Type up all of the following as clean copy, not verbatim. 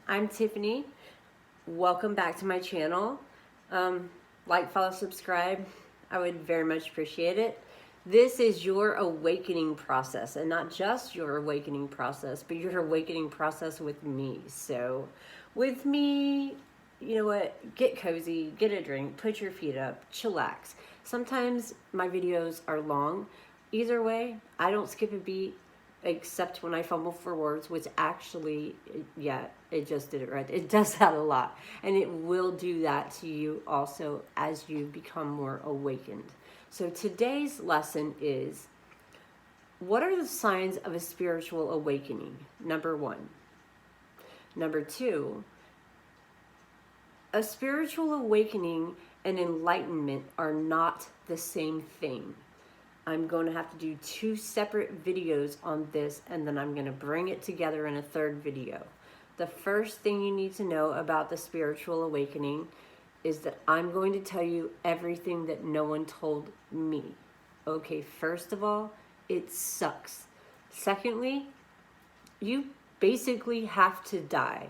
I'm Tiffany. Welcome back to my channel. Like, follow, subscribe. I would very much appreciate it. This is your awakening process, and not just your awakening process, but your awakening process with me. So with me, you know what, get cozy, get a drink, put your feet up, chillax. Sometimes my videos are long. Either way, I don't skip a beat except when I fumble for words, which actually, yeah, it just did it right. It does that a lot. And it will do that to you also as you become more awakened. So today's lesson is, what are the signs of a spiritual awakening? Number one. Number two, a spiritual awakening and enlightenment are not the same thing. I'm going to have to do 2 separate videos on this, and then I'm going to bring it together in a 3rd video. The first thing you need to know about the spiritual awakening is that I'm going to tell you everything that no one told me. Okay, first of all, it sucks. Secondly, you basically have to die.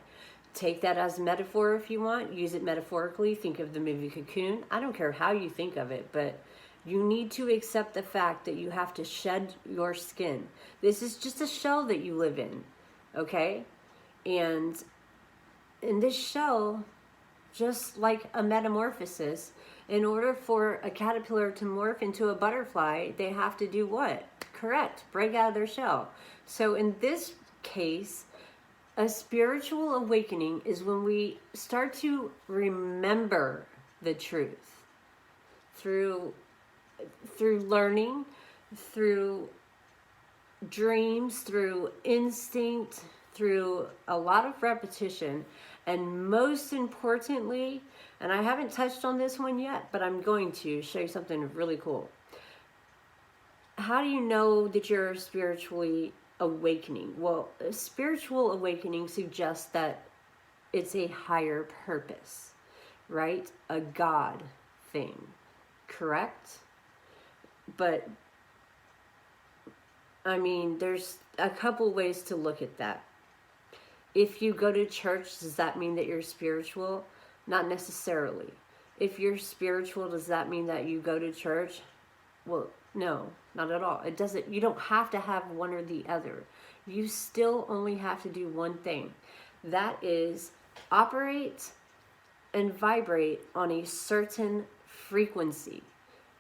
Take that as a metaphor if you want. Use it metaphorically. Think of the movie Cocoon. I don't care how you think of it, but you need to accept the fact that you have to shed your skin. This is just a shell that you live in, okay? And in this shell, just like a metamorphosis, in order for a caterpillar to morph into a butterfly, they have to do what? Correct, break out of their shell. So in this case, a spiritual awakening is when we start to remember the truth through learning, through dreams, through instinct, through a lot of repetition, and most importantly, and I haven't touched on this one yet, but I'm going to show you something really cool. How do you know that you're spiritually awakening? Well, a spiritual awakening suggests that it's a higher purpose, right? A God thing, correct? But I mean, there's a couple ways to look at that. If you go to church, does that mean that you're spiritual? Not necessarily. If you're spiritual, does that mean that you go to church? Well, no, not at all. It doesn't. You don't have to have one or the other. You still only have to do one thing. That is operate and vibrate on a certain frequency.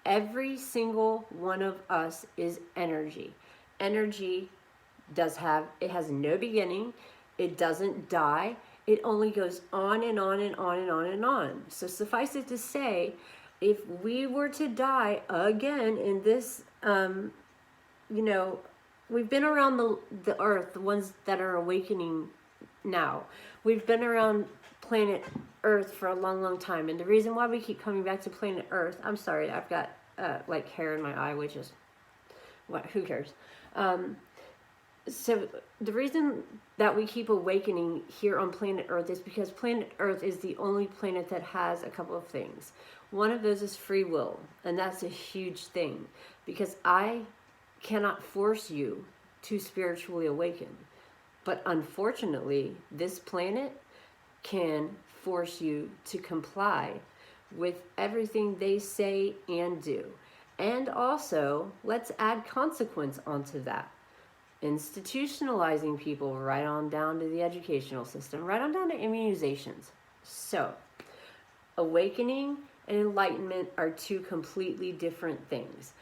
Every single one of us is energy. Energy has no beginning. It doesn't die. It only goes on and on and on and on and on. So suffice it to say, if we were to die again in this, we've been around the earth, the ones that are awakening now. We've been around planet Earth for a long, long time. And the reason why we keep coming back to planet Earth, I'm sorry, I've got like hair in my eye, which is, what? Who cares? So the reason that we keep awakening here on planet Earth is because planet Earth is the only planet that has a couple of things. One of those is free will, and that's a huge thing, because I cannot force you to spiritually awaken. But unfortunately, this planet can force you to comply with everything they say and do. And also, let's add consequence onto that. Institutionalizing people right on down to the educational system, right on down to immunizations. So, awakening and enlightenment are 2 completely different things.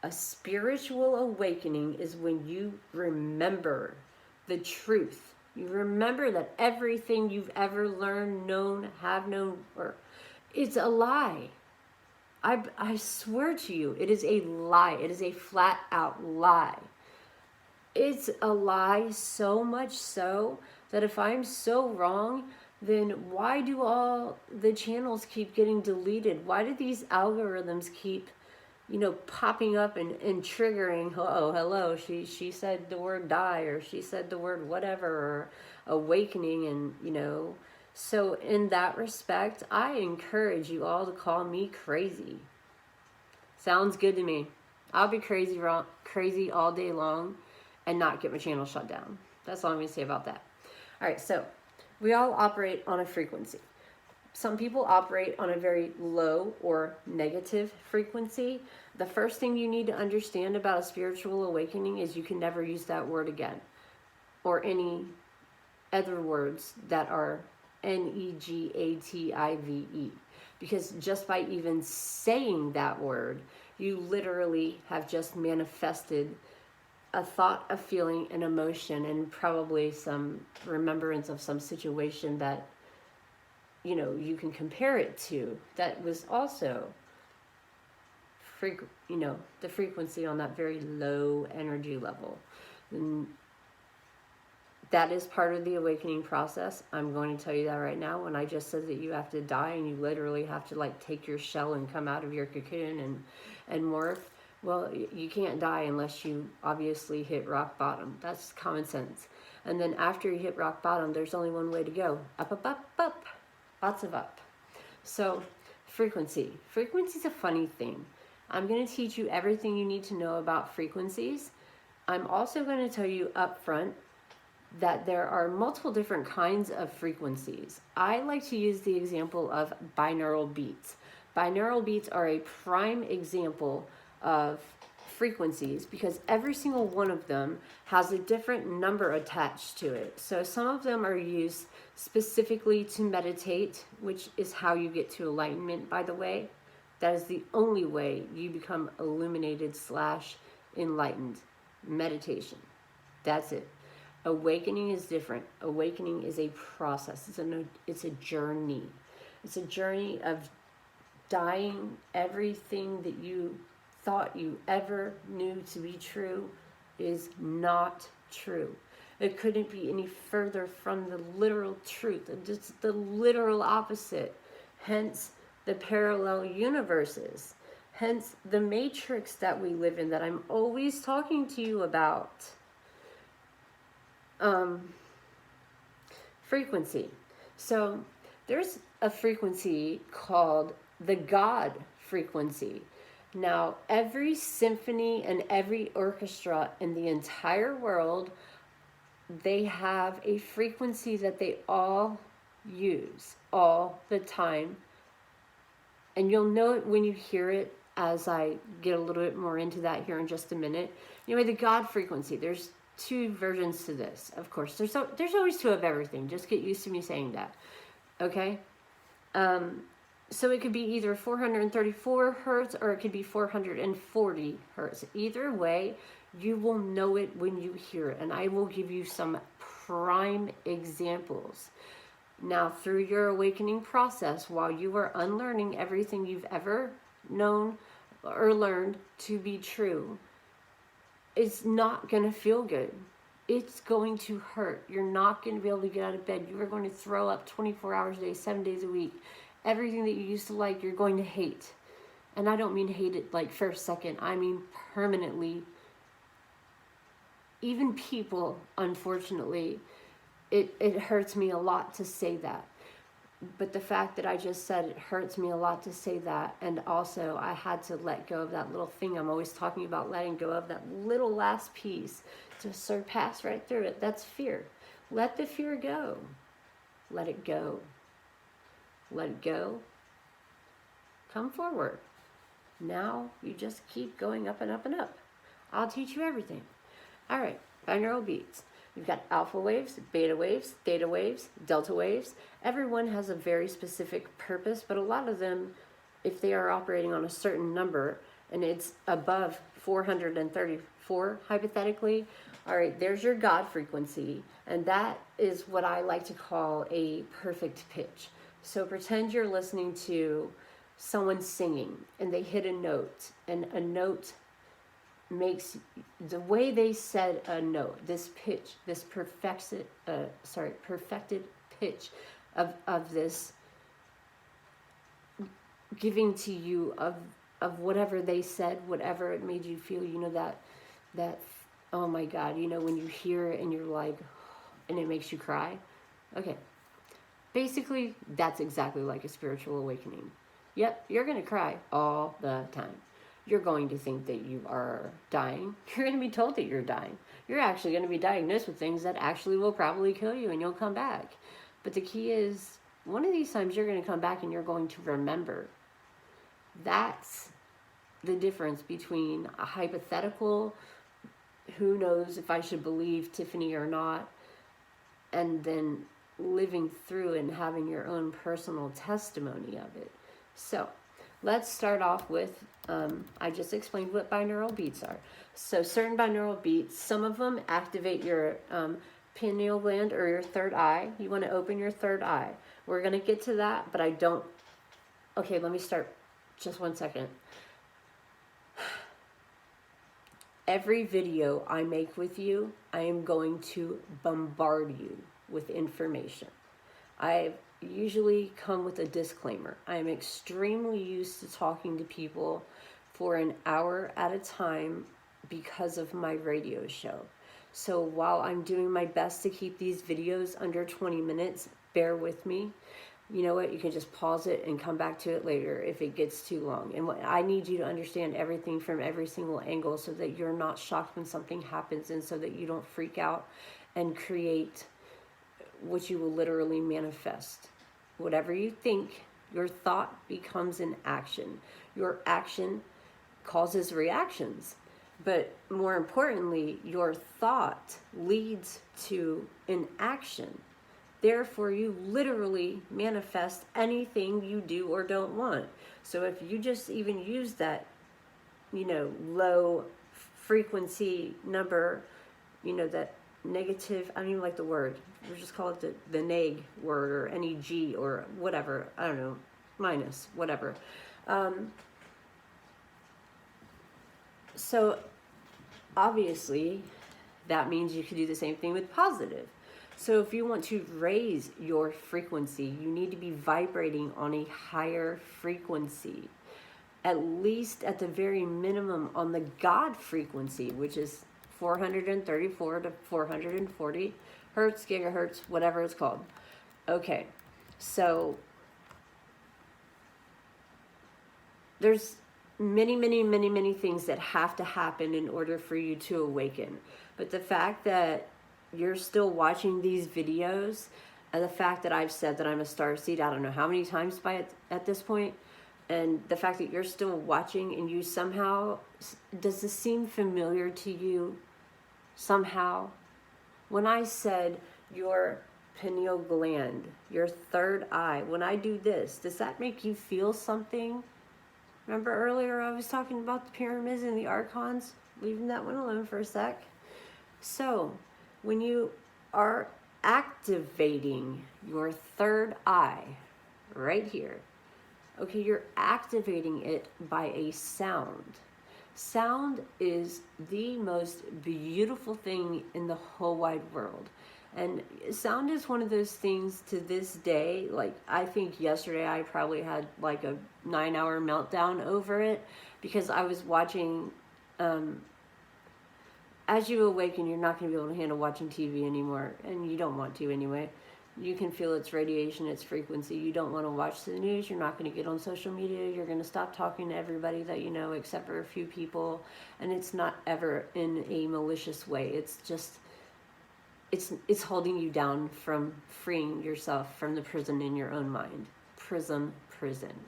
A spiritual awakening is when you remember the truth. You remember that everything you've ever learned, known, have known, or it's a lie. I swear to you, it is a lie. It is a flat out lie. It's a lie so much so that if I'm so wrong, then why do all the channels keep getting deleted? Why do these algorithms keep, popping up and triggering, oh, hello, she said the word die, or she said the word whatever, or awakening, and, so in that respect, I encourage you all to call me crazy. Sounds good to me. I'll be crazy all day long and not get my channel shut down. That's all I'm going to say about that. All right, so We all operate on a frequency. Some people operate on a very low or negative frequency. The first thing you need to understand about a spiritual awakening is you can never use that word again, or any other words that are negative, because just by even saying that word, you literally have just manifested a thought, a feeling, an emotion, and probably some remembrance of some situation that, you know, you can compare it to, that was also the frequency on that very low energy level. And that is part of the awakening process. I'm going to tell you that right now. When I just said that you have to die and you literally have to like take your shell and come out of your cocoon and morph, well, you can't die unless you obviously hit rock bottom. That's common sense. And then after you hit rock bottom, there's only one way to go. Up, up, up, up. Lots of up. So frequency. Frequency is a funny thing. I'm going to teach you everything you need to know about frequencies. I'm also going to tell you up front that there are multiple different kinds of frequencies. I like to use the example of binaural beats. Binaural beats are a prime example of frequencies because every single one of them has a different number attached to it. So some of them are used specifically to meditate, which is how you get to enlightenment, by the way. That is the only way you become illuminated / enlightened. Meditation. That's it. Awakening is different. Awakening is a process. It's a journey. It's a journey of dying everything that you thought you ever knew to be true is not true. It couldn't be any further from the literal truth. It's the literal opposite. Hence the parallel universes. Hence the matrix that we live in that I'm always talking to you about. Frequency. So there's a frequency called the God frequency. Now, every symphony and every orchestra in the entire world, they have a frequency that they all use all the time. And you'll know it when you hear it, as I get a little bit more into that here in just a minute. Anyway, the God frequency, there's two versions to this, of course. There's always two of everything. Just get used to me saying that. Okay? So it could be either 434 hertz or it could be 440 hertz. Either way, you will know it when you hear it. And I will give you some prime examples. Now, through your awakening process, while you are unlearning everything you've ever known or learned to be true, it's not going to feel good. It's going to hurt. You're not going to be able to get out of bed. You are going to throw up 24 hours a day, 7 days a week. Everything that you used to like, you're going to hate. And I don't mean hate it like for a second. I mean permanently. Even people, unfortunately, it hurts me a lot to say that. But the fact that I just said it hurts me a lot to say that. And also I had to let go of that little thing I'm always talking about, letting go of that little last piece to surpass right through it. That's fear. Let the fear go. Let it go. Let it go. Come forward. Now you just keep going up and up and up. I'll teach you everything. All right, binaural beats. You've got alpha waves, beta waves, theta waves, delta waves. Everyone has a very specific purpose, but a lot of them, if they are operating on a certain number and it's above 434 hypothetically, all right, there's your God frequency, and that is what I like to call a perfect pitch. So pretend you're listening to someone singing and they hit a note, and a note makes the way they said a note, this pitch, this perfected pitch of this giving to you of whatever they said, whatever it made you feel, you know, that oh my God, you know, when you hear it and you're like, and it makes you cry. Okay. Basically, that's exactly like a spiritual awakening. Yep, you're going to cry all the time. You're going to think that you are dying. You're going to be told that you're dying. You're actually going to be diagnosed with things that actually will probably kill you and you'll come back. But the key is, one of these times you're going to come back and you're going to remember. That's the difference between a hypothetical, who knows if I should believe Tiffany or not, and then living through and having your own personal testimony of it. So let's start off with, I just explained what binaural beats are. So certain binaural beats, some of them activate your pineal gland or your third eye. You want to open your third eye. We're going to get to that, but I don't. Okay, let me start. Just one second. Every video I make with you, I am going to bombard you with information. I usually come with a disclaimer. I am extremely used to talking to people for an hour at a time because of my radio show. So while I'm doing my best to keep these videos under 20 minutes, bear with me. You know what? You can just pause it and come back to it later if it gets too long. And I need you to understand everything from every single angle so that you're not shocked when something happens, and so that you don't freak out and create what you will literally manifest. Whatever you think, your thought becomes an action. Your action causes reactions. But more importantly, your thought leads to an action. Therefore, you literally manifest anything you do or don't want. So if you just even use that, low frequency number, that negative, I don't even like the word. We'll just call it the neg word, or neg, or whatever. I don't know, minus, whatever. So obviously, that means you can do the same thing with positive. So if you want to raise your frequency, you need to be vibrating on a higher frequency, at least at the very minimum on the God frequency, which is 434 to 440 hertz, gigahertz, whatever it's called. Okay, so there's many things that have to happen in order for you to awaken. But the fact that you're still watching these videos, and the fact that I've said that I'm a starseed, I don't know how many times at this point, and the fact that you're still watching, and you somehow, does this seem familiar to you somehow? When I said your pineal gland, your third eye, when I do this, does that make you feel something? Remember earlier I was talking about the pyramids and the archons? Leaving that one alone for a sec. So when you are activating your third eye right here, okay, you're activating it by a sound. Sound is the most beautiful thing in the whole wide world. And sound is one of those things to this day, like I think yesterday I probably had like a 9-hour meltdown over it, because I was watching, as you awaken, you're not going to be able to handle watching TV anymore, and you don't want to anyway. You can feel its radiation, its frequency. You don't want to watch the news. You're not going to get on social media. You're going to stop talking to everybody that you know, except for a few people. And it's not ever in a malicious way. It's just, it's holding you down from freeing yourself from the prison in your own mind. Prison.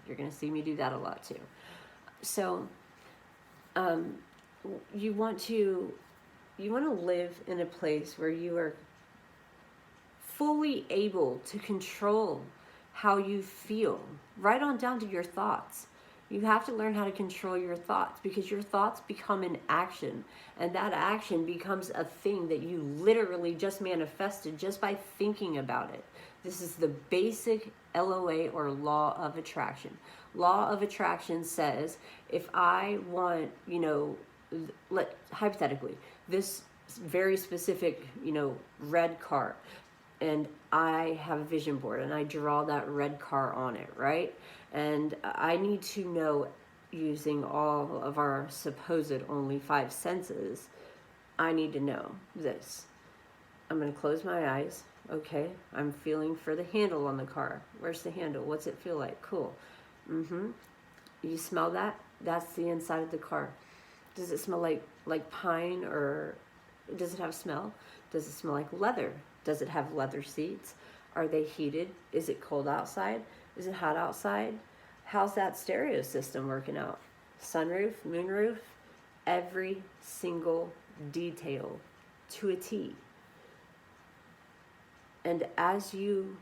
You're going to see me do that a lot too. So, you want to live in a place where you are fully able to control how you feel, right on down to your thoughts. You have to learn how to control your thoughts, because your thoughts become an action, and that action becomes a thing that you literally just manifested just by thinking about it. This is the basic LOA, or law of attraction. Law of attraction says, if I want, hypothetically, this very specific, red car, and I have a vision board and I draw that red car on it, right? And I need to know, using all of our supposed only 5 senses, I need to know this. I'm going to close my eyes. Okay, I'm feeling for the handle on the car. Where's the handle? What's it feel like? Cool. You smell that? That's the inside of the car. Does it smell like pine, or does it have smell? Does it smell like leather? Does it have leather seats? Are they heated? Is it cold outside? Is it hot outside? How's that stereo system working out? Sunroof, moonroof, every single detail to a T. And as you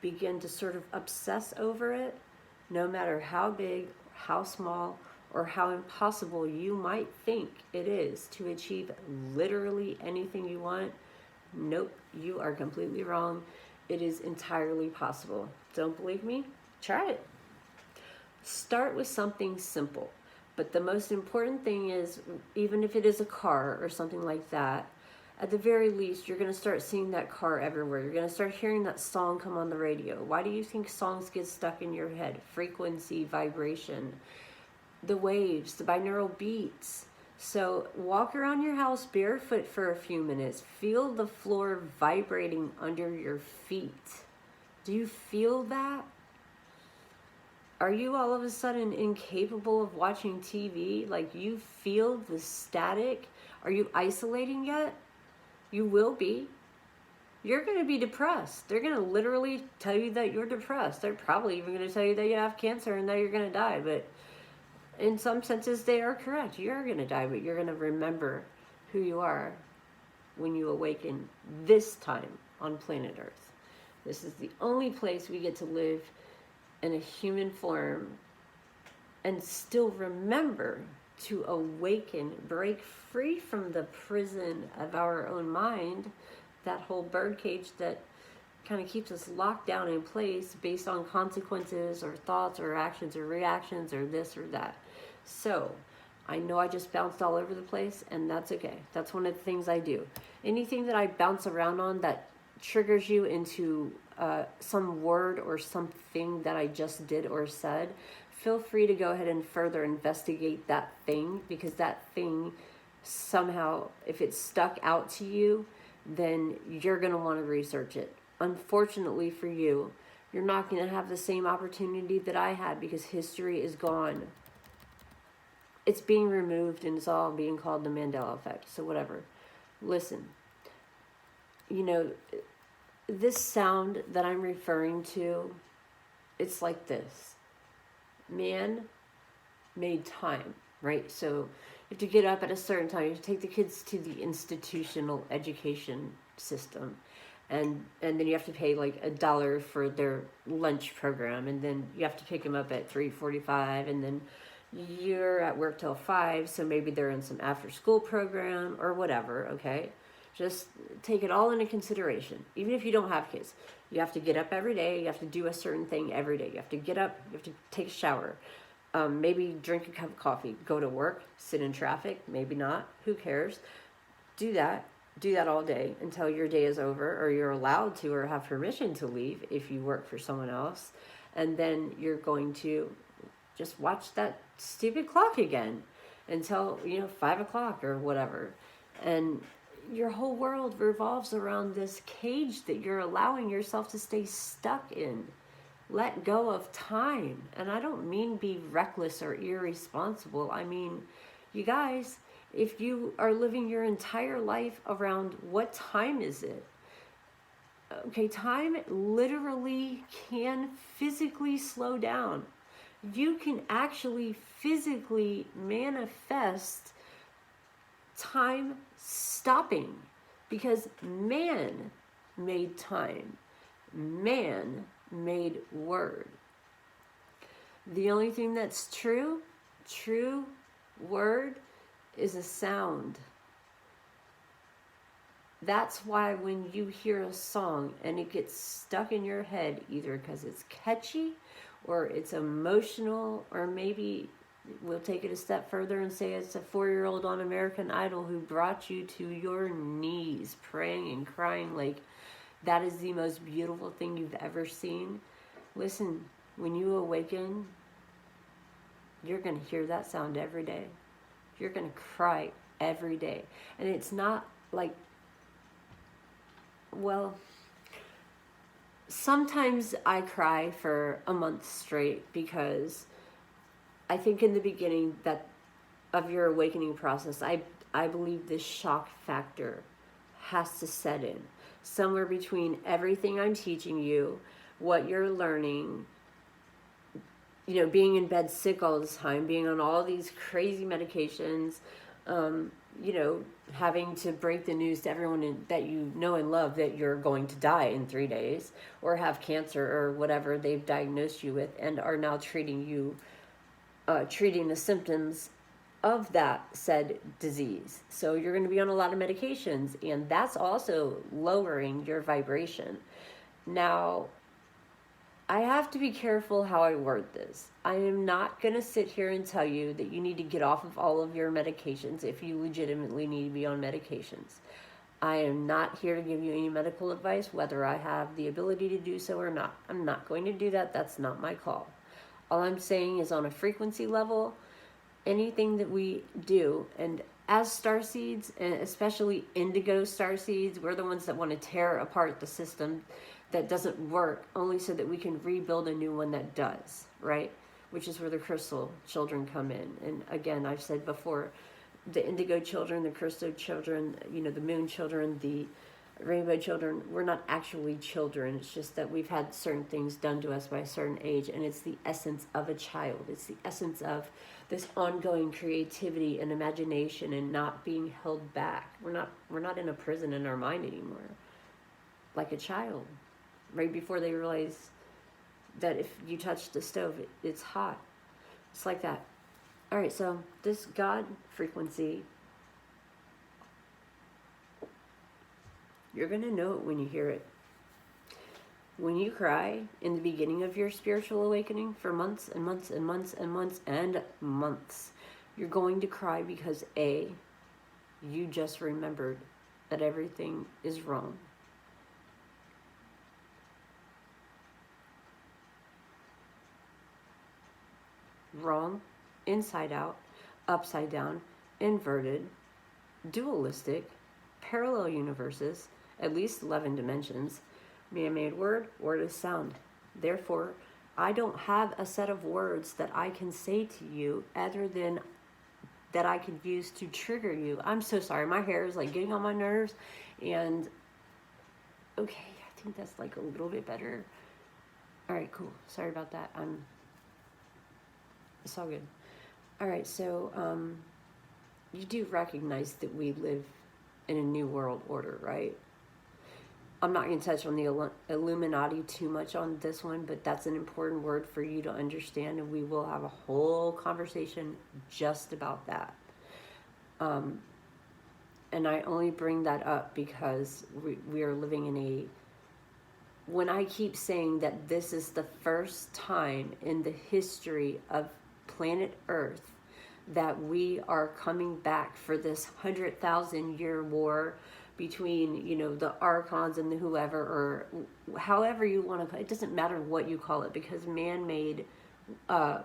begin to sort of obsess over it, no matter how big, how small, or how impossible you might think it is to achieve literally anything you want, nope, you are completely wrong. It is entirely possible. Don't believe me? Try it. Start with something simple. But the most important thing is, even if it is a car or something like that, at the very least, you're going to start seeing that car everywhere. You're going to start hearing that song come on the radio. Why do you think songs get stuck in your head? Frequency, vibration, the waves, the binaural beats. So walk around your house barefoot for a few minutes. Feel the floor vibrating under your feet. Do you feel that? Are you all of a sudden incapable of watching TV? Like, you feel the static? Are you isolating yet? You will be. You're going to be depressed. They're going to literally tell you that you're depressed. They're probably even going to tell you that you have cancer and that you're going to die. But in some senses, they are correct. You're going to die, but you're going to remember who you are when you awaken this time on planet Earth. This is the only place we get to live in a human form and still remember to awaken, break free from the prison of our own mind, that whole birdcage that kind of keeps us locked down in place based on consequences or thoughts or actions or reactions or this or that. So I know I just bounced all over the place, and that's okay. That's one of the things I do. Anything that I bounce around on that triggers you into some word or something that I just did or said, feel free to go ahead and further investigate that thing, because that thing somehow, if it's stuck out to you, then you're going to want to research it. Unfortunately for you, you're not going to have the same opportunity that I had, because history is gone. It's being removed, and it's all being called the Mandela effect. So whatever. Listen, you know, this sound that I'm referring to, it's like this. Man made time, right? So you have to get up at a certain time. You have to take the kids to the institutional education system. And then you have to pay like $1 for their lunch program. And then you have to pick them up at 3:45. And then you're at work till 5. So maybe they're in some after school program or whatever, okay? Just take it all into consideration. Even if you don't have kids, you have to get up every day. You have to do a certain thing every day. You have to get up. You have to take a shower. Maybe drink a cup of coffee. Go to work. Sit in traffic. Maybe not. Who cares? Do that. Do that all day until your day is over, or you're allowed to or have permission to leave if you work for someone else. And then you're going to just watch that stupid clock again until, 5 o'clock or whatever. And your whole world revolves around this cage that you're allowing yourself to stay stuck in. Let go of time. And I don't mean be reckless or irresponsible. I mean, you guys, if you are living your entire life around what time is it? Okay, time literally can physically slow down. You can actually physically manifest time stopping, because man made time. Man made word. The only thing that's true word, is a sound. That's why when you hear a song and it gets stuck in your head, either because it's catchy or it's emotional, or maybe we'll take it a step further and say it's a 4-year-old on American Idol who brought you to your knees praying and crying like that is the most beautiful thing you've ever seen. Listen, when you awaken, you're going to hear that sound every day. You're going to cry every day. And it's not like, well, sometimes I cry for a month straight, because I think in the beginning that of your awakening process, I believe this shock factor has to set in. somewhere between everything I'm teaching you, what you're learning, you know, being in bed sick all the time, being on all these crazy medications, you know, having to break the news to everyone that you know and love that you're going to die in 3 days, or have cancer or whatever they've diagnosed you with, and are now treating you, treating the symptoms of that said disease. So you're going to be on a lot of medications, and that's also lowering your vibration. Now, I have to be careful how I word this. I am not going to sit here and tell you that you need to get off of all of your medications if you legitimately need to be on medications. I am not here to give you any medical advice, whether I have the ability to do so or not. I'm not going to do that. That's not my call. All I'm saying is, on a frequency level, anything that we do, and as starseeds, and especially indigo starseeds, we're the ones that want to tear apart the system that doesn't work, only so that we can rebuild a new one that does, right? Which is where the crystal children come in. And again, I've said before, the indigo children, the crystal children, you know, the moon children, the rainbow children, we're not actually children. It's just that we've had certain things done to us by a certain age, and it's the essence of a child. It's the essence of this ongoing creativity and imagination and not being held back. We're not in a prison in our mind anymore, like a child. Right before they realize that if you touch the stove, it's hot. It's like that. All right, so this God frequency, you're going to know it when you hear it. When you cry in the beginning of your spiritual awakening for months and months and months and months and months, you're going to cry because A, you just remembered that everything is wrong. Wrong, inside out, upside down, inverted, dualistic, parallel universes, at least 11 dimensions, man-made word is sound. Therefore, I don't have a set of words that I can say to you other than that I could use to trigger you. I'm so sorry. My hair is like getting on my nerves, and okay, I think that's like a little bit better. All right, cool. Sorry about that. It's all good. All right, so you do recognize that we live in a new world order, right? I'm not going to touch on the Illuminati too much on this one, but that's an important word for you to understand, and we will have a whole conversation just about that. And I only bring that up because we are living in a... When I keep saying that this is the first time in the history of planet Earth that we are coming back for this 100,000-year war between, you know, the archons and the whoever, or however you want to call it. It doesn't matter what you call it, because man-made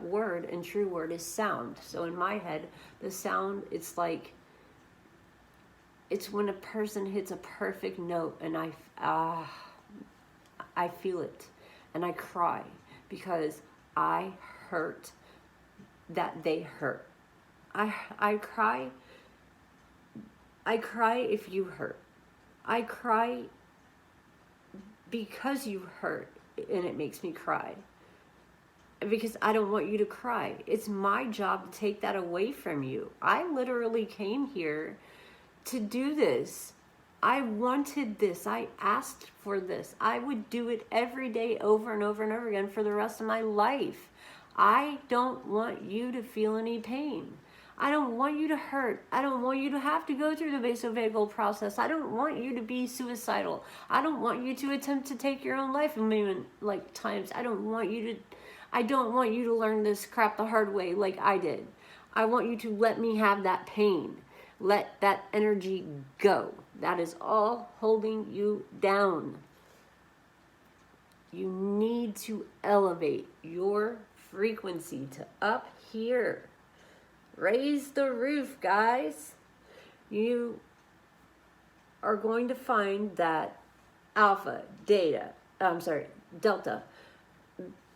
word and true word is sound. So in my head, the sound, it's like, it's when a person hits a perfect note, and I feel it, and I cry because I hurt that they hurt. I cry if you hurt. I cry because you hurt, and it makes me cry. Because I don't want you to cry. It's my job to take that away from you. I literally came here to do this. I wanted this. I asked for this. I would do it every day over and over and over again for the rest of my life. I don't want you to feel any pain. I don't want you to hurt. I don't want you to have to go through the vasovagal process. I don't want you to be suicidal. I don't want you to attempt to take your own life a million times. I don't want you to learn this crap the hard way like I did. I want you to let me have that pain. Let that energy go. That is all holding you down. You need to elevate your frequency to up here. Raise the roof, guys. You are going to find that alpha, delta,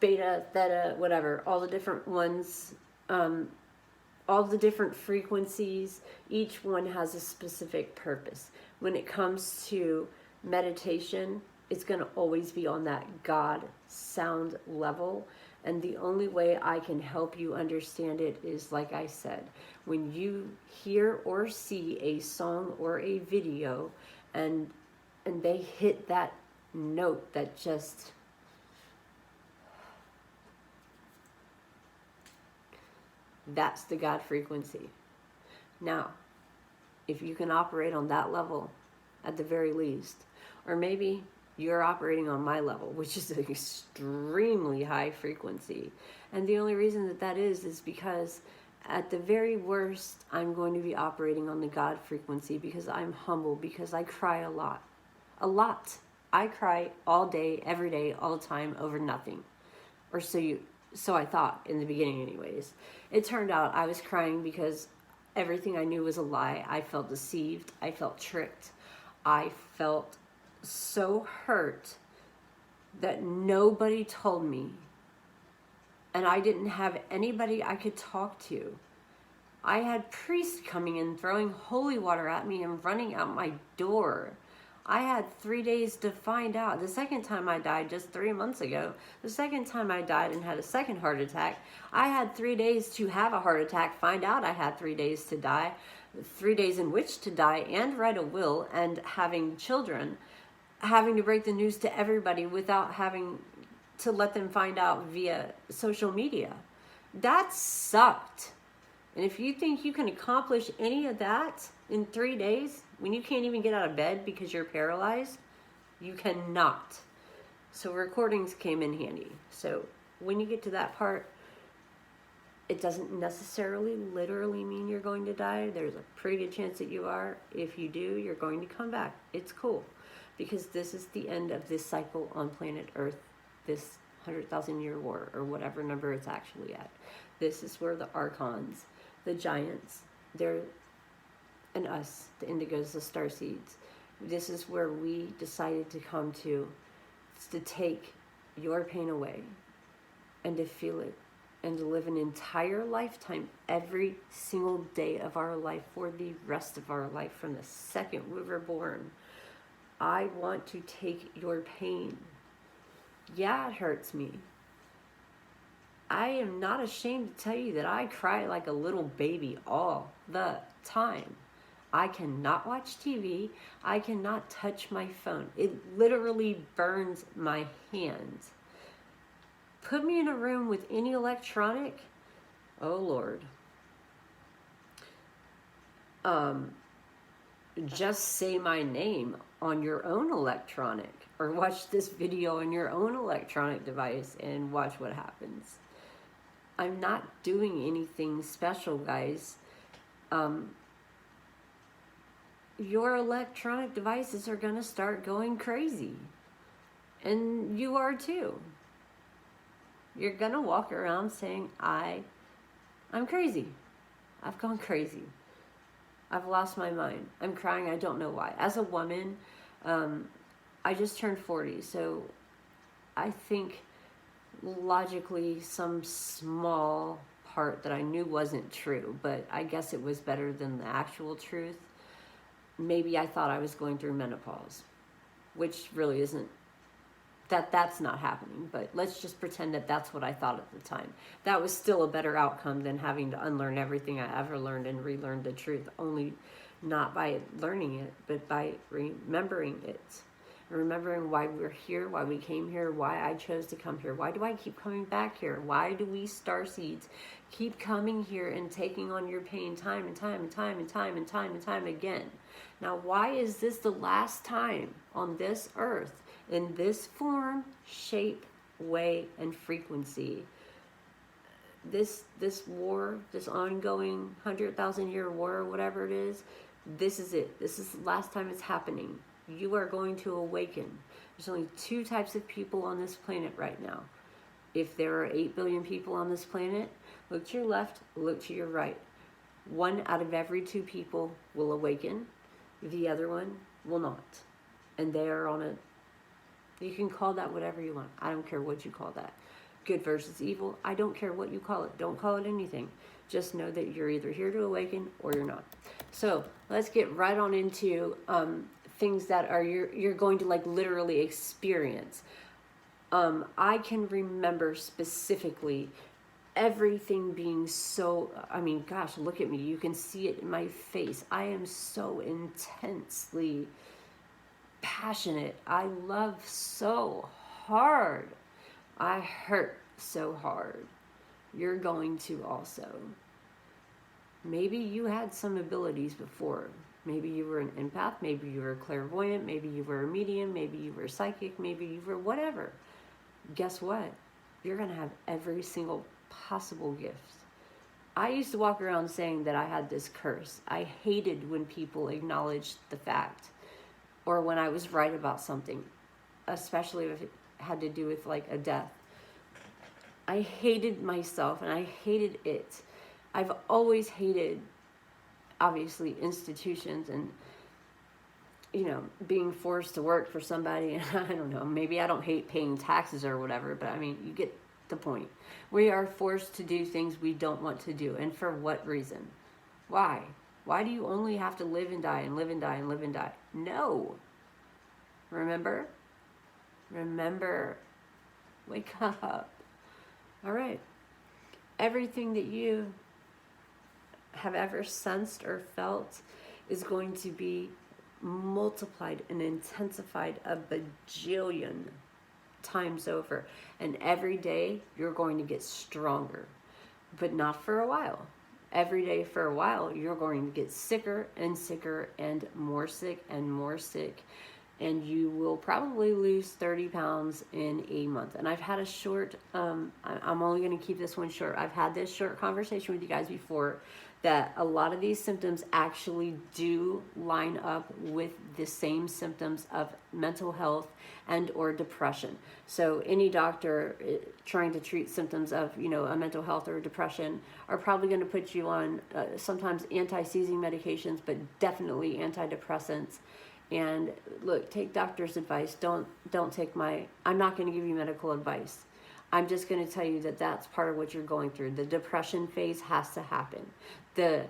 beta, theta, whatever, all the different ones, all the different frequencies, each one has a specific purpose. When it comes to meditation, it's going to always be on that God sound level. And the only way I can help you understand it is, like I said, when you hear or see a song or a video and they hit that note that just, that's the God frequency. Now, if you can operate on that level at the very least, or maybe you're operating on my level, which is an extremely high frequency. And the only reason that is because at the very worst, I'm going to be operating on the God frequency because I'm humble, because I cry a lot. A lot. I cry all day, every day, all the time over nothing. Or so I thought in the beginning anyways. It turned out I was crying because everything I knew was a lie. I felt deceived. I felt tricked. I felt so hurt that nobody told me, and I didn't have anybody I could talk to. I had priests coming in, throwing holy water at me and running out my door. I had 3 days to find out. The second time I died, just 3 months ago, the second time I died and had a second heart attack, I had 3 days to have a heart attack, find out I had 3 days to die, 3 days in which to die, and write a will, and having children, having to break the news to everybody without having to let them find out via social media. That sucked. And if you think you can accomplish any of that in 3 days, when you can't even get out of bed because you're paralyzed, you cannot. So recordings came in handy. So when you get to that part, it doesn't necessarily literally mean you're going to die. There's a pretty good chance that you are. If you do, you're going to come back. It's cool. Because this is the end of this cycle on planet Earth, this 100,000 year war, or whatever number it's actually at. This is where the archons, the giants, and us, the indigos, the starseeds, this is where we decided to come to. It's to take your pain away and to feel it and to live an entire lifetime every single day of our life for the rest of our life from the second we were born. I want to take your pain. Yeah, it hurts me. I am not ashamed to tell you that I cry like a little baby all the time. I cannot watch TV. I cannot touch my phone. It literally burns my hands. Put me in a room with any electronic. Oh, Lord. Just say my name on your own electronic, or watch this video on your own electronic device and watch what happens. I'm not doing anything special, guys. Your electronic devices are going to start going crazy. And you are too. You're going to walk around saying, I'm crazy. I've gone crazy. I've lost my mind. I'm crying. I don't know why. As a woman, I just turned 40. So I think logically some small part that I knew wasn't true, but I guess it was better than the actual truth. Maybe I thought I was going through menopause, which really isn't, that's not happening, but let's just pretend that that's what I thought at the time. That was still a better outcome than having to unlearn everything I ever learned and relearn the truth, only not by learning it, but by remembering it. Remembering why we're here, why we came here, why I chose to come here. Why do I keep coming back here? Why do we starseeds keep coming here and taking on your pain time and time and time and time and time and time again? Now, why is this the last time on this earth in this form, shape, way, and frequency? This war, this ongoing 100,000 year war, or whatever it is, this is it. This is the last time it's happening. You are going to awaken. There's only 2 types of people on this planet right now. If there are 8 billion people on this planet, look to your left, look to your right. 1 out of every 2 people will awaken. The other one will not. And they are on you can call that whatever you want. I don't care what you call that. Good versus evil. I don't care what you call it. Don't call it anything. Just know that you're either here to awaken or you're not. So let's get right on into things that are you're going to like literally experience. I can remember specifically everything being so, I mean, gosh, look at me. You can see it in my face. I am so intensely passionate. I love so hard. I hurt so hard. You're going to also. Maybe you had some abilities before. Maybe you were an empath. Maybe you were clairvoyant. Maybe you were a medium. Maybe you were psychic. Maybe you were whatever. Guess what? You're going to have every single possible gift. I used to walk around saying that I had this curse. I hated when people acknowledged the fact, or when I was right about something, especially if it had to do with like a death. I hated myself and I hated it. I've always hated, obviously, institutions and, you know, being forced to work for somebody. And I don't know, maybe I don't hate paying taxes or whatever, but I mean, you get the point. We are forced to do things we don't want to do. And for what reason? Why? Why do you only have to live and die and live and die and live and die? No. Remember? Remember. Wake up. All right. Everything that you have ever sensed or felt is going to be multiplied and intensified a bajillion times over. And every day you're going to get stronger, but not for a while. Every day for a while you're going to get sicker and sicker and more sick and more sick. And you will probably lose 30 pounds in a month. And I've had a short, I'm only going to keep this one short. I've had this short conversation with you guys before that a lot of these symptoms actually do line up with the same symptoms of mental health and or depression. So any doctor trying to treat symptoms of, you know, a mental health or depression are probably going to put you on sometimes anti-seizing medications, but definitely antidepressants. And look, take doctor's advice. Don't take I'm not going to give you medical advice. I'm just going to tell you that that's part of what you're going through. The depression phase has to happen. The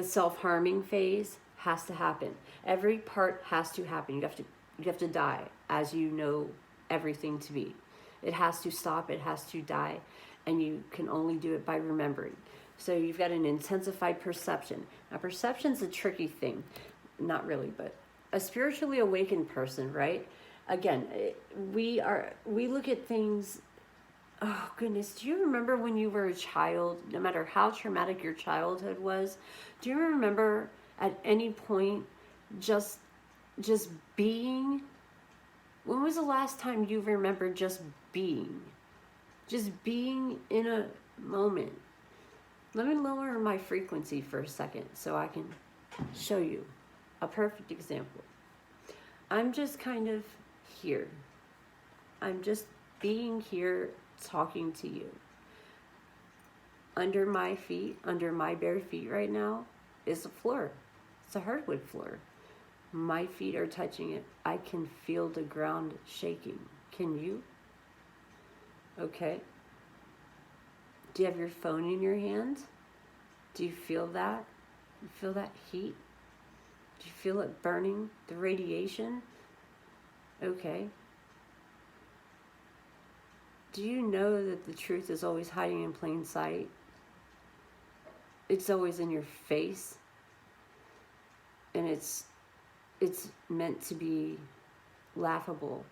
self-harming phase has to happen. Every part has to happen. You have to die as you know everything to be. It has to stop. It has to die. And you can only do it by remembering. So you've got an intensified perception. Now, perception's a tricky thing. Not really, but a spiritually awakened person, right? Again, we look at things. Oh, goodness. Do you remember when you were a child, no matter how traumatic your childhood was, do you remember at any point just being? When was the last time you remembered just being? Just being in a moment. Let me lower my frequency for a second so I can show you a perfect example. I'm just kind of here. I'm just being here talking to you. Under my feet, under my bare feet right now is a floor. It's a hardwood floor. My feet are touching it. I can feel the ground shaking. Can you? Okay. Do you have your phone in your hand? Do you feel that? You feel that heat? Do you feel it burning? The radiation? Okay. Do you know that the truth is always hiding in plain sight? It's always in your face. And it's meant to be laughable,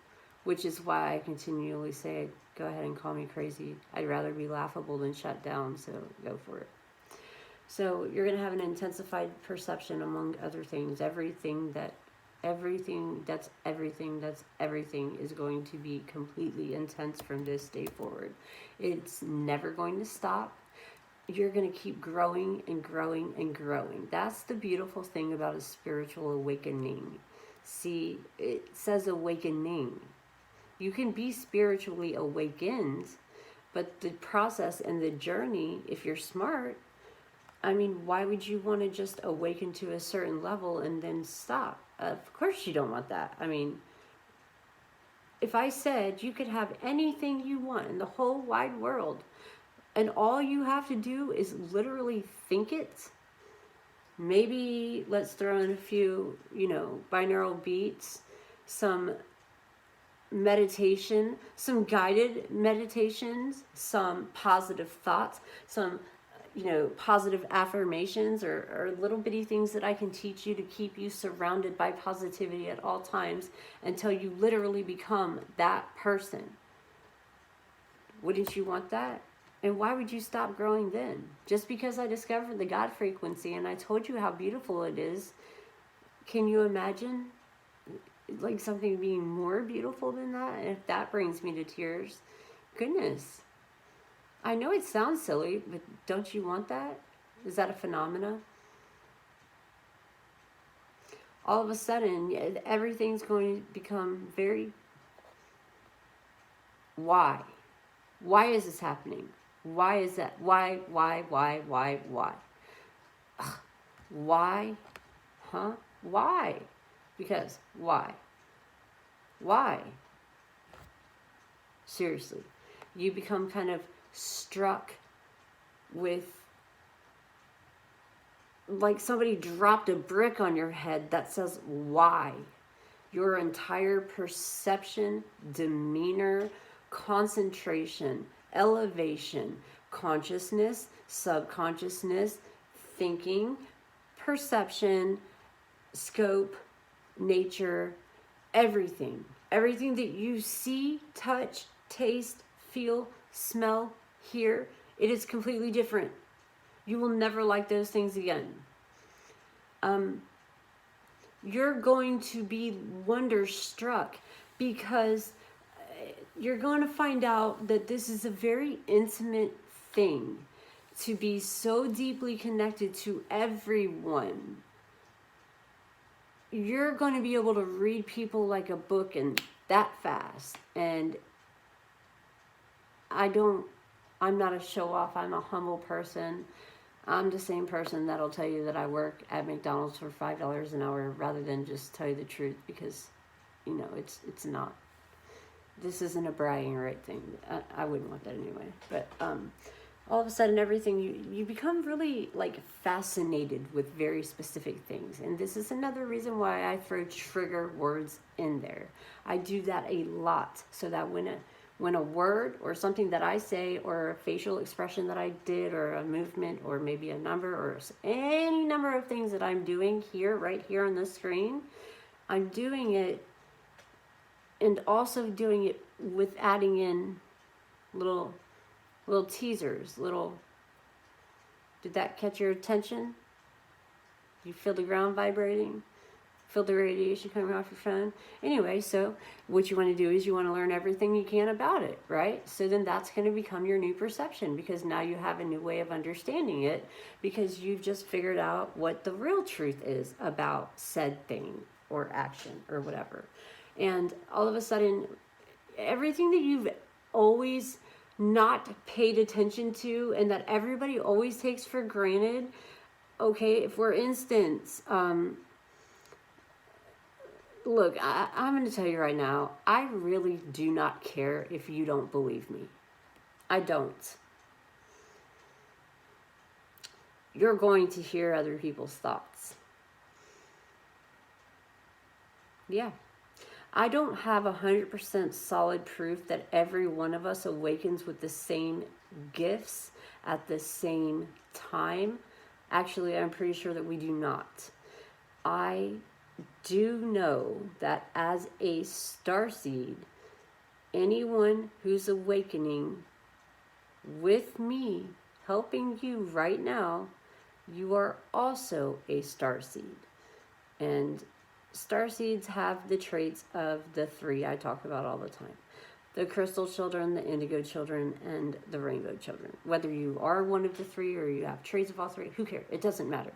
which is why I continually say, go ahead and call me crazy. I'd rather be laughable than shut down, so go for it. So you're going to have an intensified perception, among other things. Everything that's everything is going to be completely intense from this day forward. It's never going to stop. You're going to keep growing and growing and growing. That's the beautiful thing about a spiritual awakening. See, it says awakening. You can be spiritually awakened, but the process and the journey, if you're smart, I mean, why would you want to just awaken to a certain level and then stop? Of course you don't want that. I mean, if I said you could have anything you want in the whole wide world, and all you have to do is literally think it, Maybe let's throw in a few, binaural beats, some meditation, some guided meditations, some positive thoughts, some positive affirmations, or little bitty things that I can teach you to keep you surrounded by positivity at all times until you literally become that person. Wouldn't you want that? And why would you stop growing then? Just because I discovered the God frequency and I told you how beautiful it is, can you imagine like something being more beautiful than that? And if that brings me to tears, goodness. I know it sounds silly, but don't you want that? Is that a phenomena? All of a sudden, everything's going to become very... Why? Why is this happening? Why is that? Why? Ugh. Why? Huh? Why? Because why? Why? Seriously. You become kind of struck with, like somebody dropped a brick on your head that says why. Your entire perception, demeanor, concentration, elevation, consciousness, subconsciousness, thinking, perception, scope, nature, everything. Everything that you see, touch, taste, feel, smell, hear, it is completely different. You will never like those things again. You're going to be wonderstruck because you're going to find out that this is a very intimate thing, to be so deeply connected to everyone. You're going to be able to read people like a book and that fast. And I'm not a show-off. I'm a humble person. I'm the same person that'll tell you that I work at McDonald's for $5 an hour rather than just tell you the truth, because, it's not. This isn't a bragging right thing. I wouldn't want that anyway. But all of a sudden, everything, you become really, like, fascinated with very specific things. And this is another reason why I throw trigger words in there. I do that a lot, so that when a word or something that I say, or a facial expression that I did, or a movement, or maybe a number, or any number of things that I'm doing here, right here on the screen, I'm doing it, and also doing it with adding in little teasers, did that catch your attention? You feel the ground vibrating? Feel the radiation coming off your phone? Anyway, so what you want to do is you want to learn everything you can about it, right? So then that's going to become your new perception, because now you have a new way of understanding it, because you've just figured out what the real truth is about said thing or action or whatever. And all of a sudden, everything that you've always not paid attention to and that everybody always takes for granted, okay, for instance, look, I'm going to tell you right now, I really do not care if you don't believe me. I don't. You're going to hear other people's thoughts. Yeah. I don't have 100% solid proof that every one of us awakens with the same gifts at the same time. Actually, I'm pretty sure that we do not. I do know that as a starseed, anyone who's awakening with me, helping you right now, you are also a starseed. And starseeds have the traits of the three I talk about all the time: the crystal children, the indigo children, and the rainbow children. Whether you are one of the three or you have traits of all three, who cares? It doesn't matter.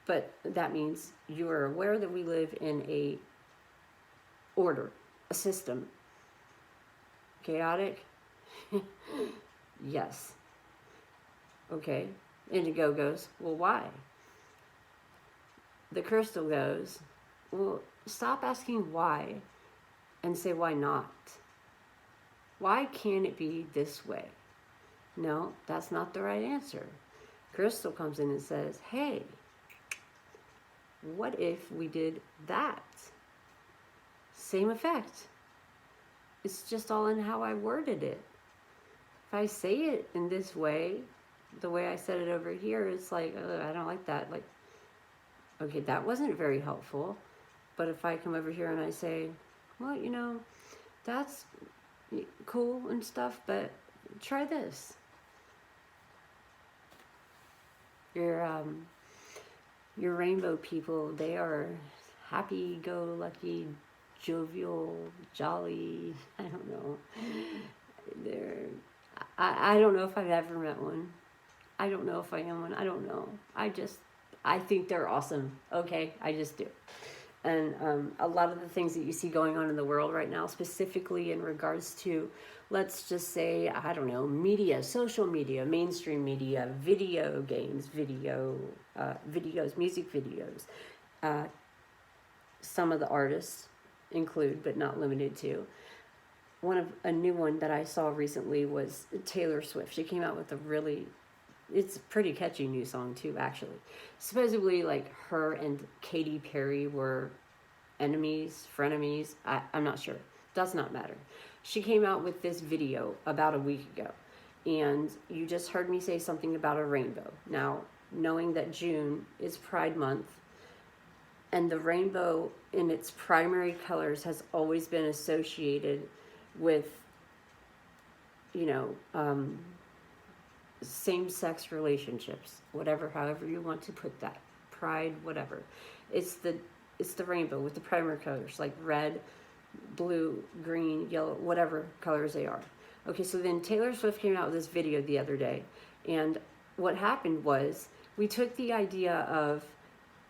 But that means you are aware that we live in a order, a system. Chaotic? Yes. Okay. Indigo goes, well, why? The crystal goes, well, stop asking why and say, why not? Why can't it be this way? No, that's not the right answer. Crystal comes in and says, hey, what if we did that? Same effect. It's just all in how I worded it. If I say it in this way, the way I said it over here, it's like, I don't like that. Like, okay, that wasn't very helpful. But if I come over here and I say, well, you know, that's cool and stuff, but try this. Your rainbow people, they are happy-go-lucky, jovial, jolly. I don't know. I don't know if I've ever met one. I don't know if I am one. I don't know. I think they're awesome. Okay, I just do. And a lot of the things that you see going on in the world right now, specifically in regards to, let's just say, I don't know, media, social media, mainstream media, video games, videos, music videos. Some of the artists include, but not limited to. A new one that I saw recently was Taylor Swift. She came out with it's a pretty catchy new song too, actually. Supposedly, like, her and Katy Perry were enemies, frenemies. I'm not sure. Does not matter. She came out with this video about a week ago, and you just heard me say something about a rainbow. Now, knowing that June is Pride Month, and the rainbow in its primary colors has always been associated with, you know, same-sex relationships, however you want to put that, pride, whatever. It's the rainbow with the primary colors, like red, blue, green, yellow, whatever colors they are. Okay, so then Taylor Swift came out with this video the other day, and what happened was we took the idea of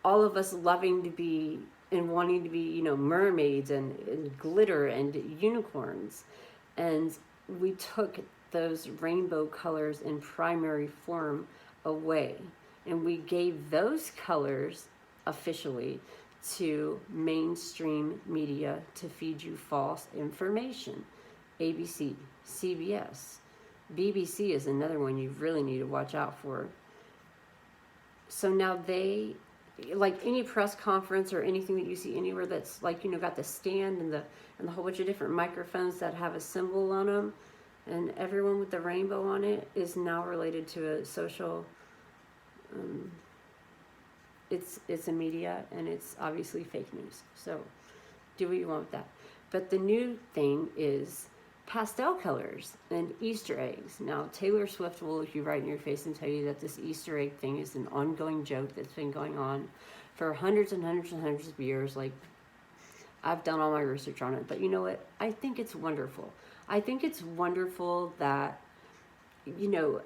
all of us loving to be and wanting to be, you know, mermaids and glitter and unicorns, and we took those rainbow colors in primary form away, and we gave those colors officially to mainstream media to feed you false information. ABC, CBS, BBC is another one you really need to watch out for. So now they, like any press conference or anything that you see anywhere that's, like, you know, got the stand and the whole bunch of different microphones that have a symbol on them, and everyone with the rainbow on it is now related to a social, it's a media, and it's obviously fake news. So do what you want with that. But the new thing is pastel colors and Easter eggs. Now, Taylor Swift will look you right in your face and tell you that this Easter egg thing is an ongoing joke that's been going on for hundreds and hundreds and hundreds of years. Like, I've done all my research on it. But you know what? I think it's wonderful. I think it's wonderful that, you know,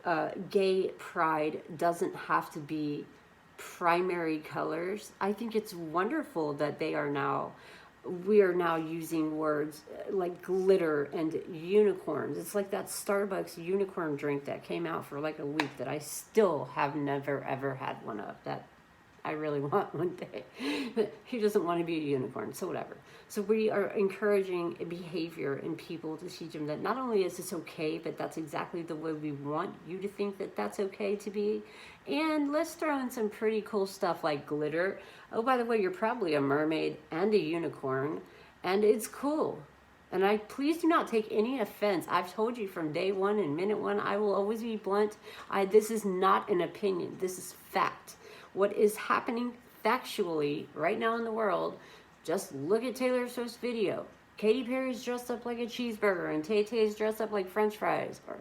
gay pride doesn't have to be primary colors. I think it's wonderful that we are now using words like glitter and unicorns. It's like that Starbucks unicorn drink that came out for like a week that I still have never ever had one of, that I really want one day. But he doesn't want to be a unicorn, so whatever. So we are encouraging a behavior in people to teach them that not only is this okay, but that's exactly the way we want you to think that that's okay to be. And let's throw in some pretty cool stuff like glitter. Oh, by the way, you're probably a mermaid and a unicorn, and it's cool. And please do not take any offense. I've told you from day one and minute one, I will always be blunt. This is not an opinion. This is fact. What is happening factually right now in the world, just look at Taylor Swift's video. Katy Perry's dressed up like a cheeseburger and Tay-Tay's dressed up like French fries. Or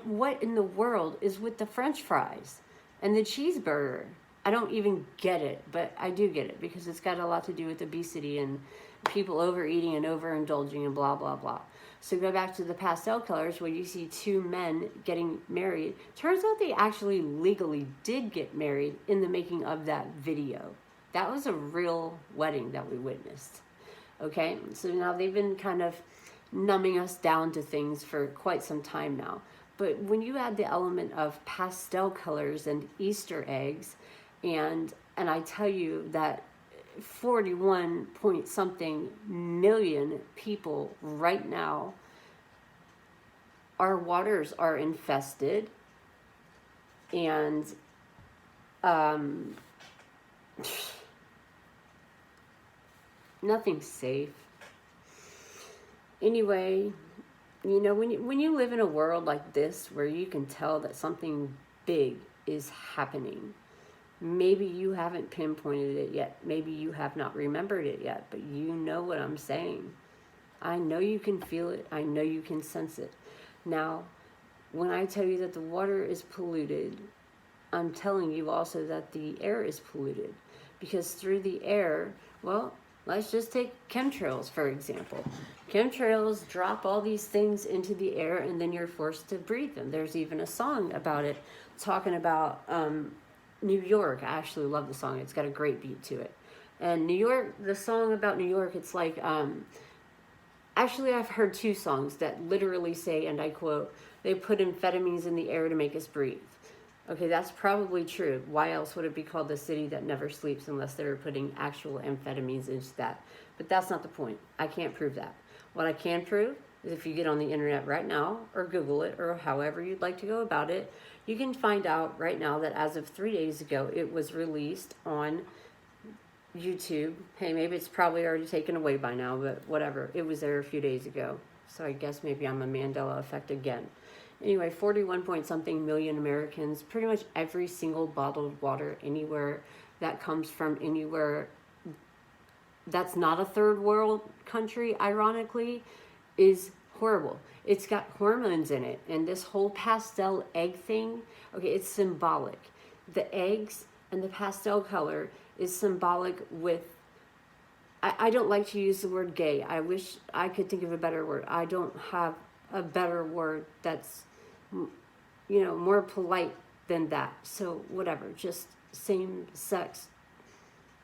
what in the world is with the French fries and the cheeseburger? I don't even get it, but I do get it because it's got a lot to do with obesity and people overeating and overindulging and blah, blah, blah. So go back to the pastel colors where you see two men getting married. Turns out they actually legally did get married in the making of that video. That was a real wedding that we witnessed. Okay, so now they've been kind of numbing us down to things for quite some time now. But when you add the element of pastel colors and Easter eggs, and I tell you that 41 point something million people right now, our waters are infested, and Nothing's safe. Anyway, you know, when you live in a world like this where you can tell that something big is happening, maybe you haven't pinpointed it yet. Maybe you have not remembered it yet, but you know what I'm saying. I know you can feel it. I know you can sense it. Now, when I tell you that the water is polluted, I'm telling you also that the air is polluted. Because through the air, well, let's just take chemtrails, for example. Chemtrails drop all these things into the air, and then you're forced to breathe them. There's even a song about it, talking about New York. I actually love the song. It's got a great beat to it. And New York, the song about New York, it's like, actually I've heard two songs that literally say, and I quote, "They put amphetamines in the air to make us breathe." Okay, that's probably true. Why else would it be called the city that never sleeps unless they were putting actual amphetamines into that? But that's not the point. I can't prove that. What I can prove is if you get on the internet right now or Google it or however you'd like to go about it, you can find out right now that as of 3 days ago, it was released on YouTube. Hey, maybe it's probably already taken away by now, but whatever. It was there a few days ago. So I guess maybe I'm a Mandela effect again. Anyway, 41 point something million Americans, pretty much every single bottled water anywhere that comes from anywhere that's not a third world country, ironically, is horrible. It's got hormones in it. And this whole pastel egg thing, okay, it's symbolic. The eggs and the pastel color is symbolic with, I don't like to use the word gay. I wish I could think of a better word. I don't have a better word that's, you know, more polite than that. So whatever, just same-sex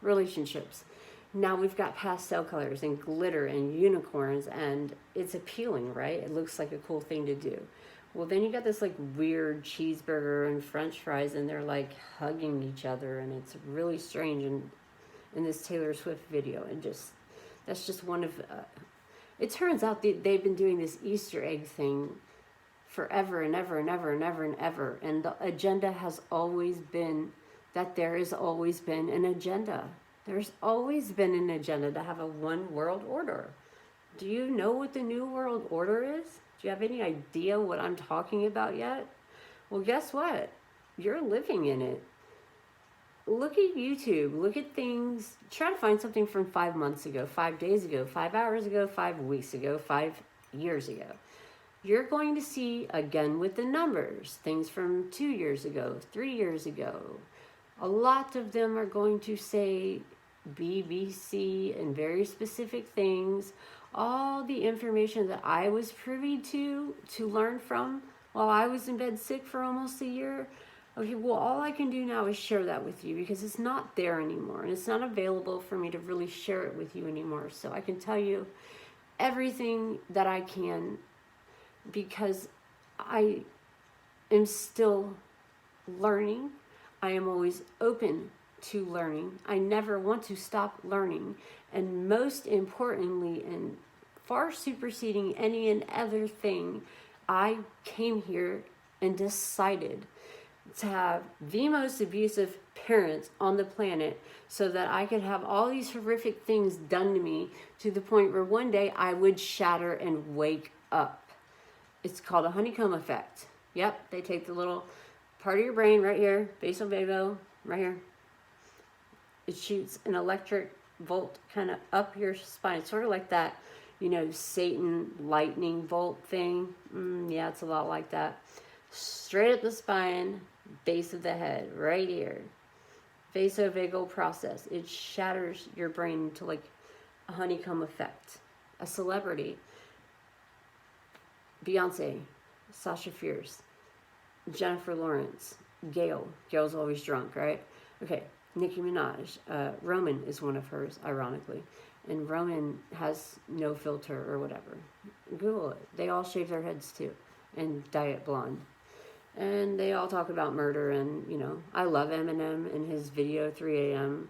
relationships. Now we've got pastel colors and glitter and unicorns, and it's appealing, right? It looks like a cool thing to do. Well, then you got this like weird cheeseburger and french fries, and they're like hugging each other, and it's really strange in this Taylor Swift video. And just, that's just one of, it turns out they've been doing this Easter egg thing forever and ever and ever and ever and ever. And the agenda has always been that there has always been an agenda. There's always been an agenda to have a one world order. Do you know what the new world order is? Do you have any idea what I'm talking about yet? Well, guess what? You're living in it. Look at YouTube. Look at things. Try to find something from 5 months ago, 5 days ago, 5 hours ago, 5 weeks ago, 5 years ago. You're going to see, again with the numbers, things from 2 years ago, 3 years ago. A lot of them are going to say BBC and very specific things. All the information that I was privy to learn from while I was in bed sick for almost a year. Okay, well, all I can do now is share that with you because it's not there anymore, and it's not available for me to really share it with you anymore. So I can tell you everything that I can because I am still learning. I am always open to learning. I never want to stop learning. And most importantly, and far superseding any and other thing, I came here and decided to have the most abusive parents on the planet so that I could have all these horrific things done to me to the point where one day I would shatter and wake up. It's called a honeycomb effect. Yep, they take the little part of your brain right here, basal vagal, right here. It shoots an electric volt kind of up your spine, sort of like that, you know, Satan lightning bolt thing. Yeah, it's a lot like that. Straight up the spine, base of the head, right here. Vasovagal process. It shatters your brain into like a honeycomb effect. A celebrity. Beyonce, Sasha Fierce, Jennifer Lawrence, Gail. Gail's always drunk, right? Okay, Nicki Minaj. Roman is one of hers, ironically. And Roman has no filter or whatever. Google it. They all shave their heads too and dye it blonde. And they all talk about murder and, you know, I love Eminem and his video 3 a.m.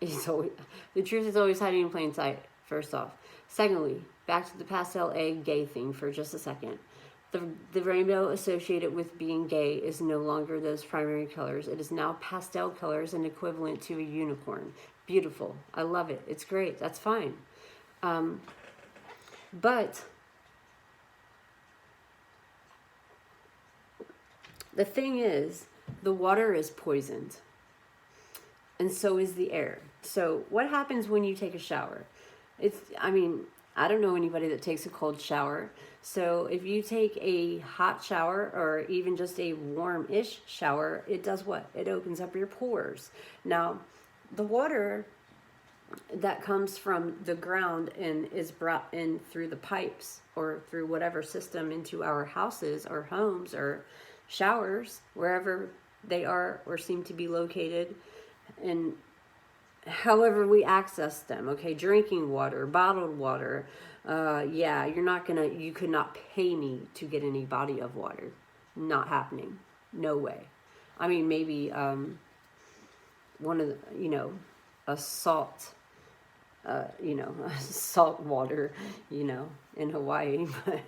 He's always, the truth is always hiding in plain sight, first off. Secondly, back to the pastel egg gay thing for just a second. The rainbow associated with being gay is no longer those primary colors. It is now pastel colors and equivalent to a unicorn. Beautiful. I love it. It's great. That's fine. But the thing is, the water is poisoned. And so is the air. So what happens when you take a shower? I don't know anybody that takes a cold shower. So if you take a hot shower or even just a warm-ish shower, it does what? It opens up your pores. Now, the water that comes from the ground and is brought in through the pipes or through whatever system into our houses or homes or showers, wherever they are or seem to be located, and however we access them, okay, drinking water, bottled water, yeah, you could not pay me to get any body of water. Not happening. No way. I mean, maybe one of the, a salt, salt water, in Hawaii, but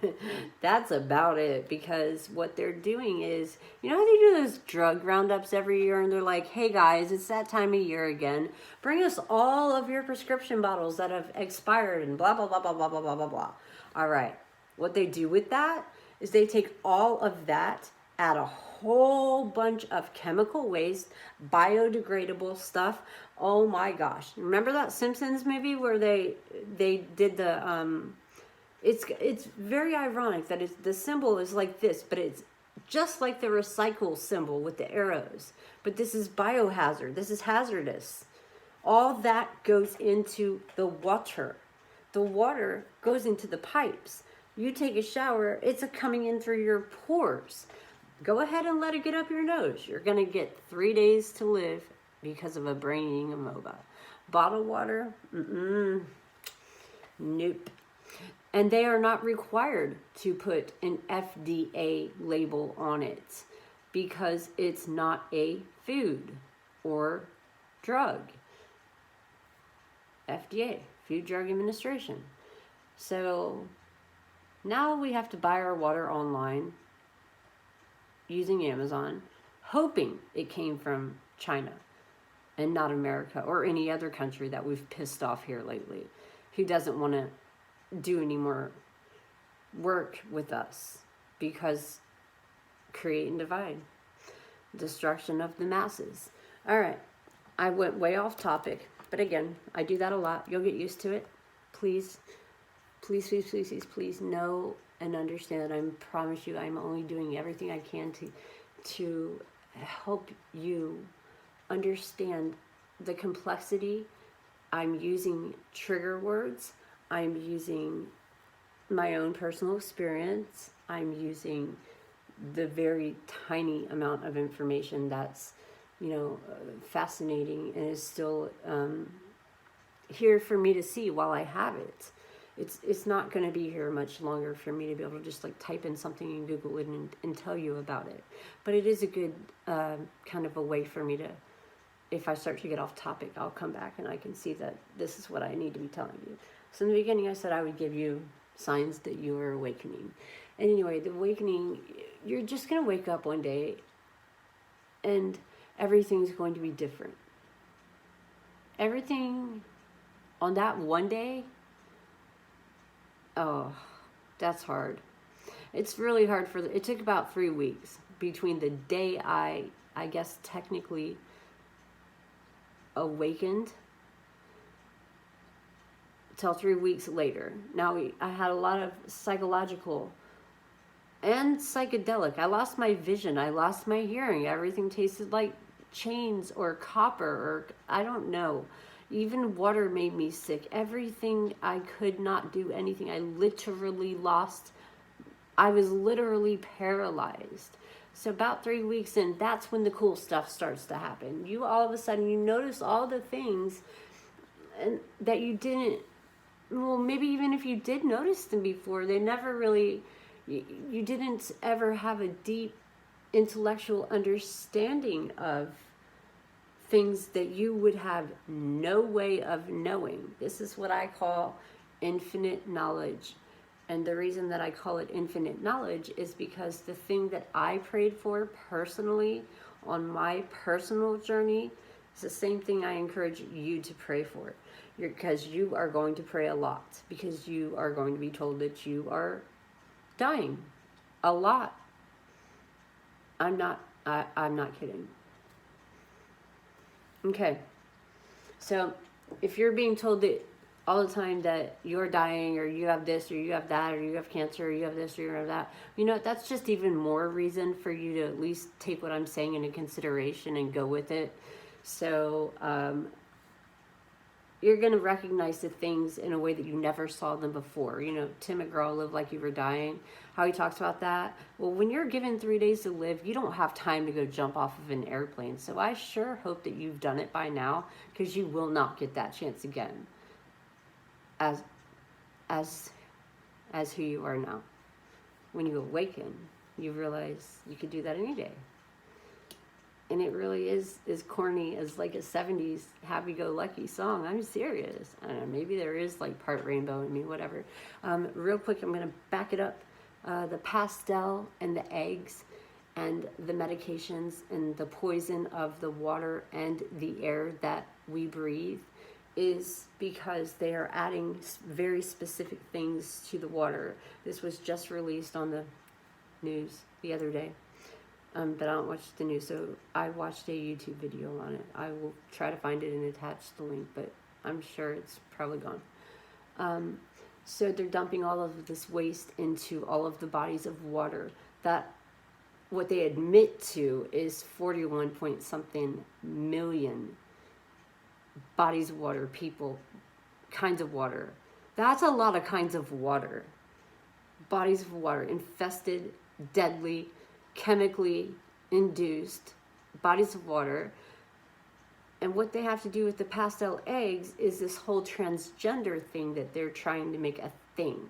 that's about it, because what they're doing is, how they do those drug roundups every year, and they're like, hey guys, it's that time of year again, bring us all of your prescription bottles that have expired and blah, blah, blah, blah, blah, blah, blah, blah, blah. All right. What they do with that is they take all of that, add a whole bunch of chemical waste, biodegradable stuff. Oh my gosh. Remember that Simpsons movie where they did the, it's very ironic that the symbol is like this, but it's just like the recycle symbol with the arrows. But this is biohazard. This is hazardous. All that goes into the water. The water goes into the pipes. You take a shower, it's coming in through your pores. Go ahead and let it get up your nose. You're going to get 3 days to live because of a brain amoeba. Bottled water? Nope. And they are not required to put an FDA label on it because it's not a food or drug. FDA, Food Drug Administration. So now we have to buy our water online using Amazon, hoping it came from China and not America or any other country that we've pissed off here lately, who doesn't want to do any more work with us, because create and divide, destruction of the masses. All right, I went way off topic, but again, I do that a lot. You'll get used to it. Please, please, please, please, please, please know and understand that I promise you I'm only doing everything I can to help you understand the complexity. I'm using trigger words. I'm using my own personal experience. I'm using the very tiny amount of information that's, fascinating and is still here for me to see while I have it. It's not going to be here much longer for me to be able to just like type in something and Google it and tell you about it. But it is a good kind of a way for me to, if I start to get off topic, I'll come back and I can see that this is what I need to be telling you. So in the beginning, I said I would give you signs that you are awakening. And anyway, the awakening, you're just going to wake up one day and everything's going to be different. Everything on that one day, oh, that's hard. It's really hard it took about 3 weeks between the day I guess technically awakened till 3 weeks later. Now I had a lot of psychological and psychedelic. I lost my vision. I lost my hearing. Everything tasted like chains or copper or I don't know. Even water made me sick. Everything, I could not do anything. I was literally paralyzed. So about 3 weeks in, that's when the cool stuff starts to happen. You all of a sudden, you notice all the things and that you didn't, well, maybe even if you did notice them before, they never really, you didn't ever have a deep intellectual understanding of things that you would have no way of knowing. This is what I call infinite knowledge. And the reason that I call it infinite knowledge is because the thing that I prayed for personally on my personal journey is the same thing I encourage you to pray for. Because you are going to pray a lot, because you are going to be told that you are dying a lot. I'm not kidding. Okay, so if you're being told that all the time that you're dying, or you have this, or you have that, or you have cancer, or you have this, or you have that, you know, that's just even more reason for you to at least take what I'm saying into consideration and go with it. So you're going to recognize the things in a way that you never saw them before. You know, Tim McGraw, Live Like You Were Dying, how he talks about that. Well, when you're given 3 days to live, you don't have time to go jump off of an airplane. So I sure hope that you've done it by now, because you will not get that chance again as who you are now. When you awaken, you realize you could do that any day. And it really is corny as like a 70s happy-go-lucky song. I'm serious. I don't know, maybe there is like part rainbow in me, whatever. Real quick, I'm going to back it up. The pastel and the eggs and the medications and the poison of the water and the air that we breathe is because they are adding very specific things to the water. This was just released on the news the other day. But I don't watch the news, so I watched a YouTube video on it. I will try to find it and attach the link, but I'm sure it's probably gone. So they're dumping all of this waste into all of the bodies of water that what they admit to is 41 point something million bodies of water, people, kinds of water. That's a lot of kinds of water. Bodies of water, infested, deadly, chemically induced bodies of water. And what they have to do with the pastel eggs is this whole transgender thing that they're trying to make a thing.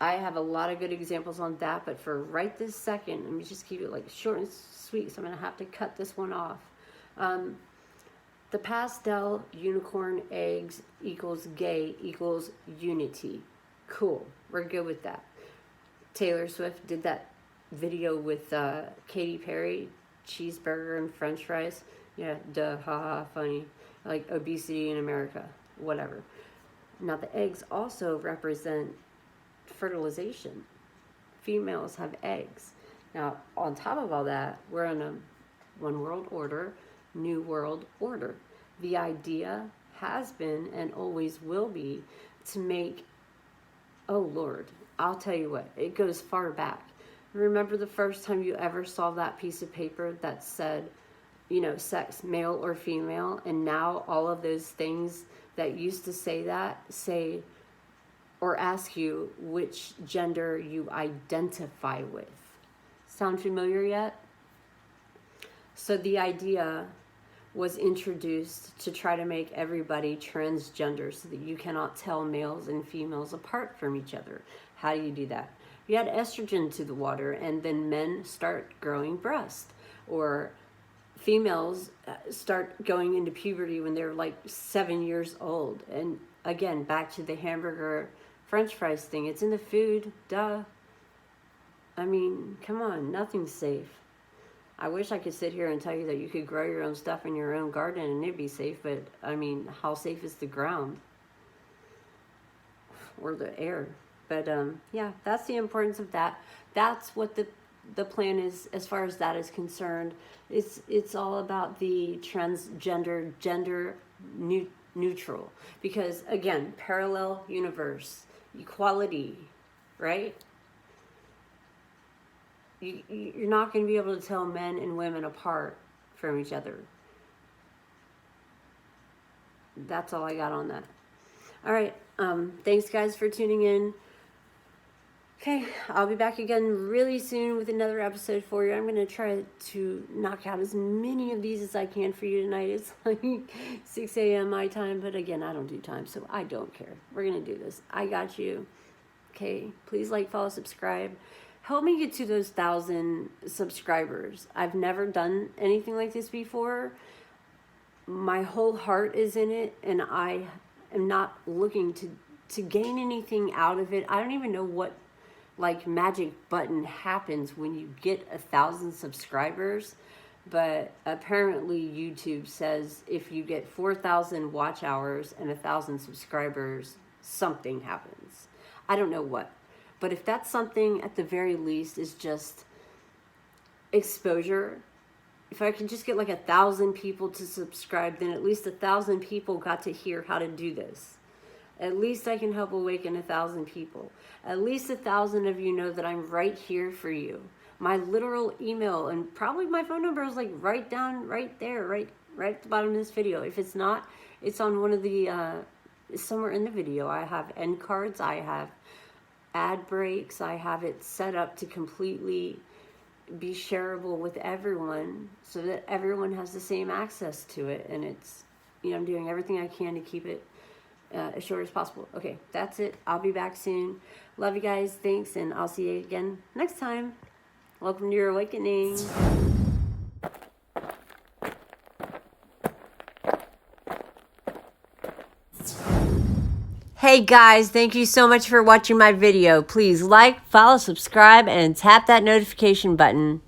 I have a lot of good examples on that, but for right this second, let me just keep it like short and sweet, so I'm going to have to cut this one off. The pastel unicorn eggs equals gay equals unity. Cool, we're good with that. Taylor Swift did that video with Katy Perry, cheeseburger and french fries. Yeah, duh, haha, funny. Like obesity in America, whatever. Now the eggs also represent fertilization. Females have eggs. Now on top of all that, we're in a one world order, new world order. The idea has been and always will be to make, oh Lord, I'll tell you what, it goes far back. Remember the first time you ever saw that piece of paper that said, you know, sex, male or female, and now all of those things that used to say that say or ask you which gender you identify with. Sound familiar yet? So the idea was introduced to try to make everybody transgender so that you cannot tell males and females apart from each other. How do you do that? You add estrogen to the water, and then men start growing breasts, or females start going into puberty when they're like 7 years old. And again, back to the hamburger french fries thing. It's in the food, duh. I mean, come on, nothing's safe. I wish I could sit here and tell you that you could grow your own stuff in your own garden and it'd be safe, but I mean, how safe is the ground? Or the air? But yeah, that's the importance of that. That's what the plan is as far as that is concerned. It's all about the transgender, gender neutral. Because again, parallel universe, equality, right? You're not going to be able to tell men and women apart from each other. That's all I got on that. All right. Thanks, guys, for tuning in. Okay, I'll be back again really soon with another episode for you. I'm going to try to knock out as many of these as I can for you tonight. It's like 6 a.m. my time, but again, I don't do time, so I don't care. We're going to do this. I got you. Okay, please like, follow, subscribe. Help me get to those 1,000 subscribers. I've never done anything like this before. My whole heart is in it, and I am not looking to to gain anything out of it. I don't even know what like magic button happens when you get 1,000 subscribers, but apparently YouTube says if you get 4,000 watch hours and 1,000 subscribers, something happens. I don't know what, but if that's something at the very least is just exposure, if I can just get like 1,000 people to subscribe, then at least 1,000 people got to hear how to do this. At least I can help awaken 1,000 people. At least 1,000 of you know that I'm right here for you. My literal email and probably my phone number is like right down, right there, right at the bottom of this video. If it's not, it's on one of the, somewhere in the video. I have end cards, I have ad breaks, I have it set up to completely be shareable with everyone so that everyone has the same access to it. And it's, you know, I'm doing everything I can to keep it as short as possible. Okay, that's it. I'll be back soon. Love you guys. Thanks, and I'll see you again next time. Welcome to your awakening. Hey guys, thank you so much for watching my video. Please like, follow, subscribe, and tap that notification button.